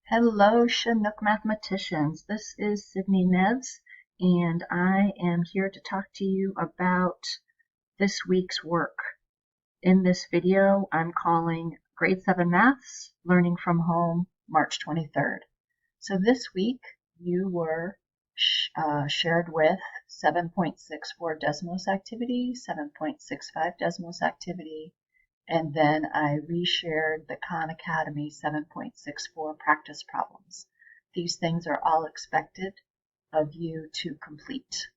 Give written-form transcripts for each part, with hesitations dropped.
Hello, Chinook mathematicians. This is Sydney Neves, and I am here to talk to you about this week's work. In this video, I'm calling Grade 7 Maths, Learning from Home, March 23rd. So this week, you were shared with 7.64 Desmos activity, 7.65 Desmos activity, and then I reshared the Khan Academy 7.64 practice problems. These things are all expected of you to complete.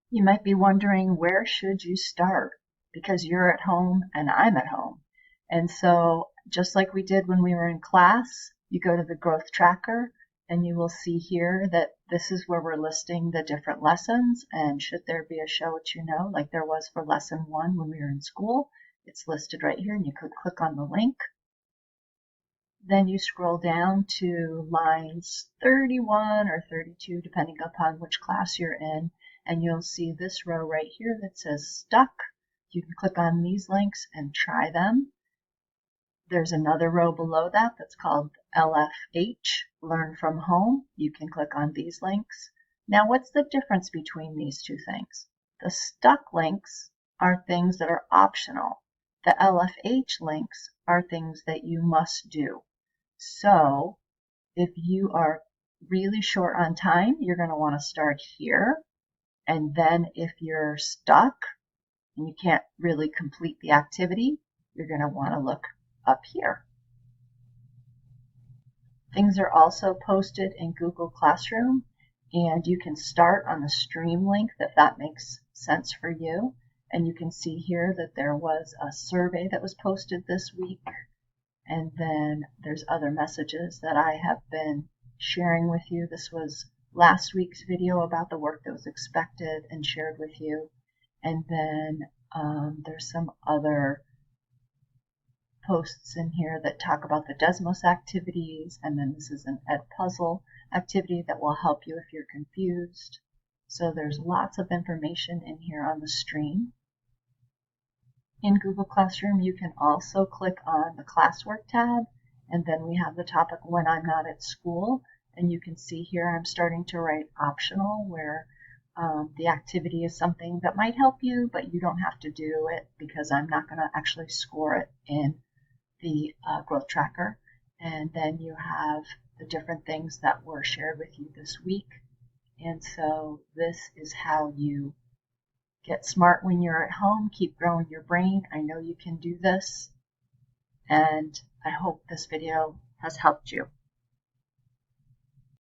You might be wondering, where should you start? Because you're at home and I'm at home. And so just like we did when we were in class, you go to the growth tracker and you will see here that this is where we're listing the different lessons. And should there be a show what you know, like there was for lesson 1 when we were in school, it's listed right here and you could click on the link. Then you scroll down to lines 31 or 32, depending upon which class you're in, and you'll see this row right here that says stuck. You can click on these links and try them. There's another row below that that's called LFH, Learn from Home. You can click on these links. Now, what's the difference between these two things? The stuck links are things that are optional. The LFH links are things that you must do. So if you are really short on time, you're going to want to start here. And then if you're stuck and you can't really complete the activity, you're going to want to look up here. Things are also posted in Google Classroom, and you can start on the stream link if that makes sense for you. And you can see here that there was a survey that was posted this week. And then there's other messages that I have been sharing with you. This was last week's video about the work that was expected and shared with you. And then there's some other posts in here that talk about the Desmos activities. And then this is an Edpuzzle activity that will help you if you're confused. So there's lots of information in here on the stream. In Google Classroom, you can also click on the Classwork tab, and then we have the topic When I'm Not at School, and you can see here I'm starting to write optional, where the activity is something that might help you, but you don't have to do it because I'm not going to actually score it in the growth tracker. And then you have the different things that were shared with you this week. And so this is how you get smart when you're at home. Keep growing your brain. I know you can do this, and I hope this video has helped you.